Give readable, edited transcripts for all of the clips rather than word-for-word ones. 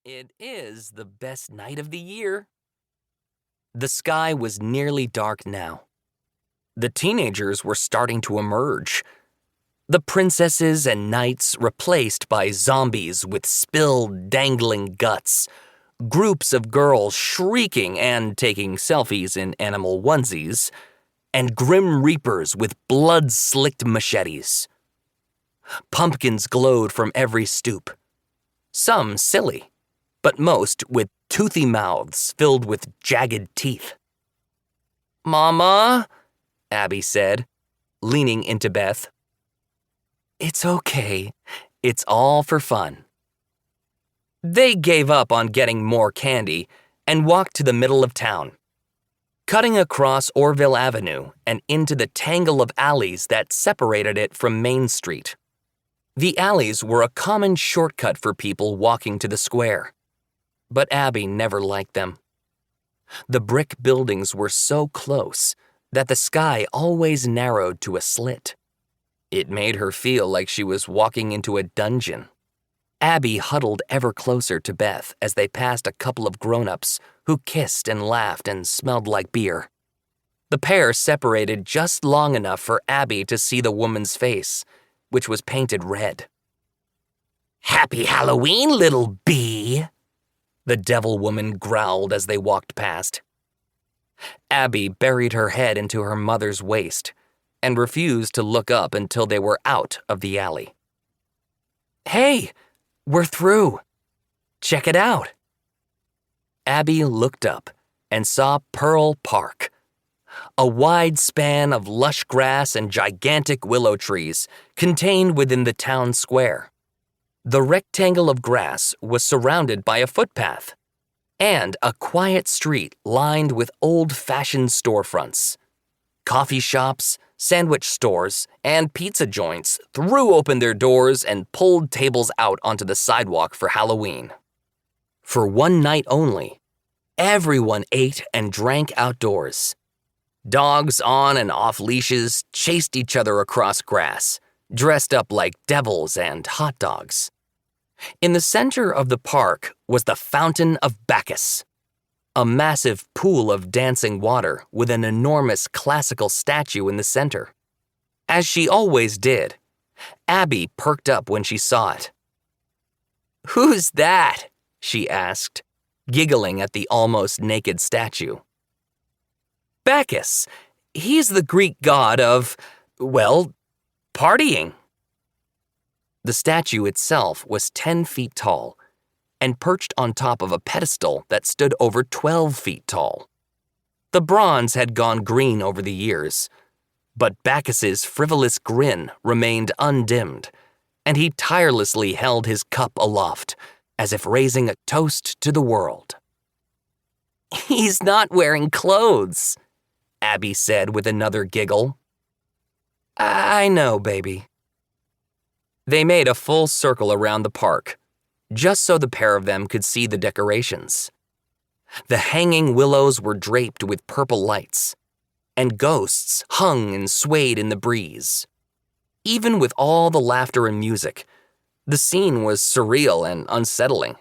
It is the best night of the year. The sky was nearly dark now. The teenagers were starting to emerge. The princesses and knights replaced by zombies with spilled, dangling guts, groups of girls shrieking and taking selfies in animal onesies, and grim reapers with blood-slicked machetes. Pumpkins glowed from every stoop, some silly, but most with toothy mouths filled with jagged teeth. "Mama," Abby said, leaning into Beth. "It's okay. It's all for fun." They gave up on getting more candy and walked to the middle of town, cutting across Orville Avenue and into the tangle of alleys that separated it from Main Street. The alleys were a common shortcut for people walking to the square, but Abby never liked them. The brick buildings were so close that the sky always narrowed to a slit. It made her feel like she was walking into a dungeon. Abby huddled ever closer to Beth as they passed a couple of grown-ups who kissed and laughed and smelled like beer. The pair separated just long enough for Abby to see the woman's face, which was painted red. "Happy Halloween, little bee," the devil woman growled as they walked past. Abby buried her head into her mother's waist and refused to look up until they were out of the alley. "Hey, we're through. Check it out." Abby looked up and saw Pearl Park, a wide span of lush grass and gigantic willow trees contained within the town square. The rectangle of grass was surrounded by a footpath and a quiet street lined with old-fashioned storefronts. Coffee shops, sandwich stores, and pizza joints threw open their doors and pulled tables out onto the sidewalk for Halloween. For one night only, everyone ate and drank outdoors. Dogs on and off leashes chased each other across grass, dressed up like devils and hot dogs. In the center of the park was the Fountain of Bacchus, a massive pool of dancing water with an enormous classical statue in the center. As she always did, Abby perked up when she saw it. "Who's that?" she asked, giggling at the almost naked statue. "Bacchus. He's the Greek god of, well, partying." The statue itself was 10 feet tall and perched on top of a pedestal that stood over 12 feet tall. The bronze had gone green over the years, but Bacchus's frivolous grin remained undimmed, and he tirelessly held his cup aloft, as if raising a toast to the world. "He's not wearing clothes," Abby said with another giggle. "I know, baby." They made a full circle around the park, just so the pair of them could see the decorations. The hanging willows were draped with purple lights, and ghosts hung and swayed in the breeze. Even with all the laughter and music, the scene was surreal and unsettling.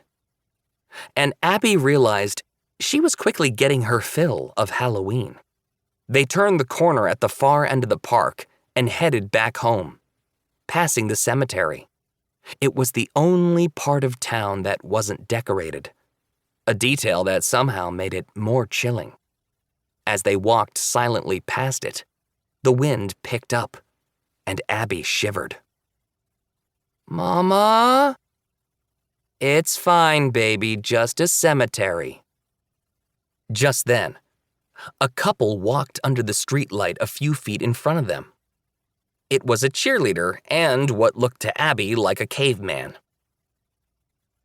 And Abby realized she was quickly getting her fill of Halloween. They turned the corner at the far end of the park and headed back home, passing the cemetery. It was the only part of town that wasn't decorated, a detail that somehow made it more chilling. As they walked silently past it, the wind picked up, and Abby shivered. "Mama?" "It's fine, baby, just a cemetery." Just then, a couple walked under the streetlight a few feet in front of them. It was a cheerleader and what looked to Abby like a caveman.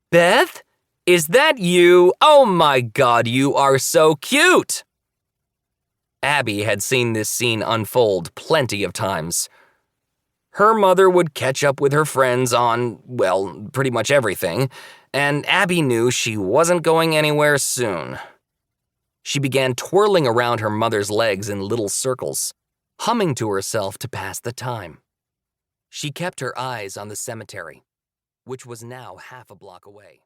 "Beth, is that you? Oh my God, you are so cute!" Abby had seen this scene unfold plenty of times. Her mother would catch up with her friends on, well, pretty much everything, and Abby knew she wasn't going anywhere soon. She began twirling around her mother's legs in little circles, humming to herself to pass the time. She kept her eyes on the cemetery, which was now half a block away.